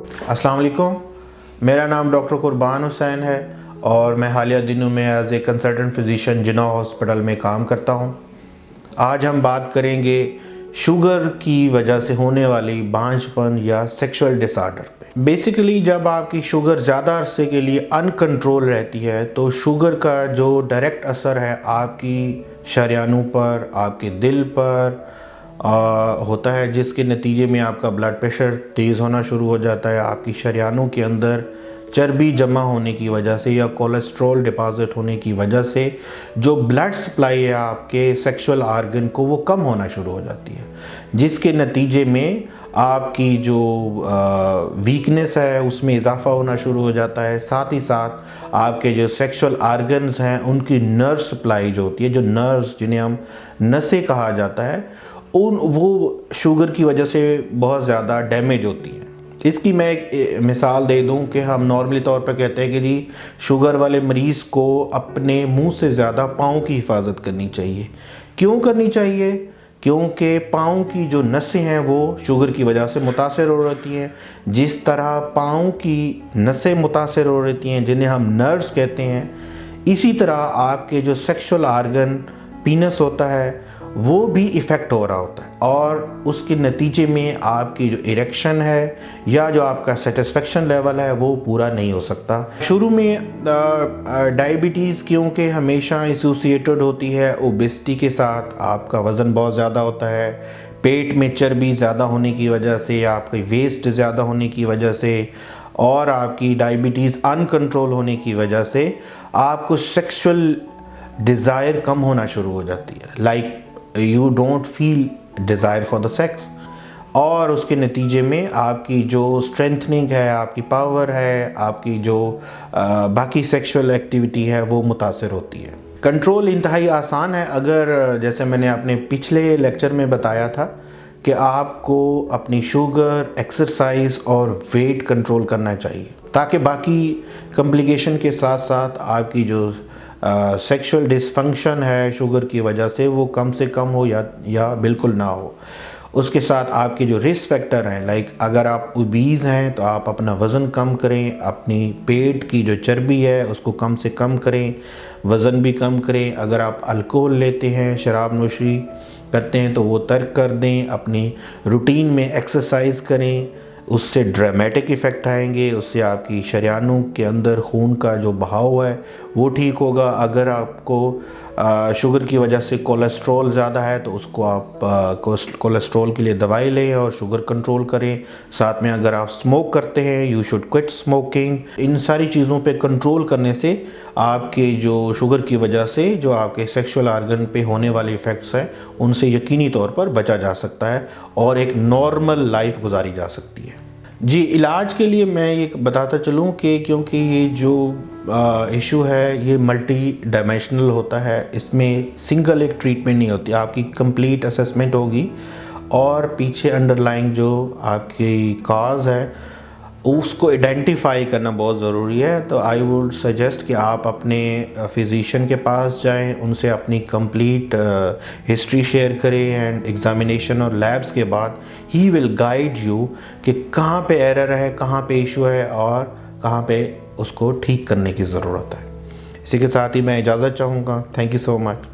अस्सलाम वालेकुम। मेरा नाम डॉक्टर कुर्बान हुसैन है और मैं हालिया दिनों में as a consultant physician Jinnah hospital में काम करता हूँ। आज हम बात करेंगे शुगर की वजह से होने वाली बांझपन या सेक्सुअल डिसऑर्डर पे। बेसिकली जब आपकी शुगर ज़्यादा अरसे के लिए अनकंट्रोल रहती है तो शुगर का जो डायरेक्ट असर है आपकी शरीयानों पर, आपके दिल पर होता है, जिसके नतीजे में आपका ब्लड प्रेशर तेज़ होना शुरू हो जाता है। आपकी शरीयानों के अंदर चर्बी जमा होने की वजह से या कोलेस्ट्रॉल डिपॉजिट होने की वजह से जो ब्लड सप्लाई है आपके सेक्सुअल आर्गन को वो कम होना शुरू हो जाती है, जिसके नतीजे में आपकी जो वीकनेस है उसमें इजाफा होना शुरू हो जाता है। साथ ही साथ आपके जो सेक्सुअल आर्गन्स हैं उनकी नर्व सप्लाई जो होती है, जो नर्व्स जिन्हें हम नसें कहा जाता है, वो शुगर की वजह से बहुत ज़्यादा डैमेज होती हैं। इसकी मैं एक मिसाल दे दूं कि हम नॉर्मली तौर पर कहते हैं कि जी शुगर वाले मरीज़ को अपने मुंह से ज़्यादा पाँव की हिफाजत करनी चाहिए। क्यों करनी चाहिए? क्योंकि पाँव की जो नसें हैं वो शुगर की वजह से मुतासर हो रहती हैं। जिस तरह पाँव की नसें मुतासर हो रहती हैं जिन्हें हम नर्व्स कहते हैं, इसी तरह आपके जो सेक्सुअल आर्गन पीनस होता है वो भी इफ़ेक्ट हो रहा होता है और उसके नतीजे में आपकी जो इरेक्शन है या जो आपका सेटिस्फेक्शन लेवल है वो पूरा नहीं हो सकता। शुरू में डायबिटीज़ क्योंकि हमेशा एसोसिएटेड होती है ओबेसिटी के साथ, आपका वज़न बहुत ज़्यादा होता है, पेट में चर्बी ज़्यादा होने की वजह से, आपकी वेस्ट ज़्यादा होने की वजह से और आपकी डायबिटीज़ अनकंट्रोल होने की वजह से आपको सेक्सुअल डिज़ायर कम होना शुरू हो जाती है। Like you don't feel desire for the sex और उसके नतीजे में आपकी जो स्ट्रेंथनिंग है, आपकी पावर है, आपकी जो बाकी सेक्सुअल एक्टिविटी है वो मुतासर होती है। कंट्रोल इंतहाई आसान है। अगर जैसे मैंने अपने पिछले लेक्चर में बताया था कि आपको अपनी शुगर, एक्सरसाइज और वेट कंट्रोल करना चाहिए ताकि बाकी कॉम्प्लिकेशन के साथ साथ आपकी जो सेक्सुअल डिसफंक्शन है शुगर की वजह से वो कम से कम हो या बिल्कुल ना हो। उसके साथ आपके जो रिस्क फैक्टर हैं, लाइक अगर आप ओबीज़ हैं तो आप अपना वज़न कम करें, अपनी पेट की जो चर्बी है उसको कम से कम करें, वज़न भी कम करें। अगर आप अल्कोहल लेते हैं, शराब नोशी करते हैं तो वो तर्क कर दें। अपनी रूटीन में एक्सरसाइज करें, उससे ड्रामेटिक इफ़ेक्ट आएंगे। उससे आपकी शरीयानों के अंदर खून का जो बहाव है वो ठीक होगा। अगर आपको शुगर की वजह से कोलेस्ट्रॉल ज़्यादा है तो उसको आप कोलेस्ट्रॉल के लिए दवाई लें और शुगर कंट्रोल करें। साथ में अगर आप स्मोक करते हैं, यू शुड क्विट स्मोकिंग। इन सारी चीज़ों पे कंट्रोल करने से आपके जो शुगर की वजह से जो आपके सेक्सुअल आर्गन पे होने वाले इफ़ेक्ट्स हैं उनसे यकीनी तौर पर बचा जा सकता है और एक नॉर्मल लाइफ गुजारी जा सकती है। जी, इलाज के लिए मैं ये बताता चलूँ कि क्योंकि ये जो इशू है ये मल्टी डायमेंशनल होता है, इसमें सिंगल एक ट्रीटमेंट नहीं होती, आपकी कंप्लीट असेसमेंट होगी और पीछे अंडरलाइंग जो आपकी कॉज है उसको आइडेंटिफाई करना बहुत ज़रूरी है। तो आई वुड सजेस्ट कि आप अपने फिजिशियन के पास जाएं, उनसे अपनी कंप्लीट हिस्ट्री शेयर करें एंड एग्ज़ामिनेशन और लैब्स के बाद ही विल गाइड यू कि कहाँ पे एरर है, कहाँ पे इशू है और कहाँ पे उसको ठीक करने की ज़रूरत है। इसी के साथ ही मैं इजाज़त चाहूँगा। Thank you so much.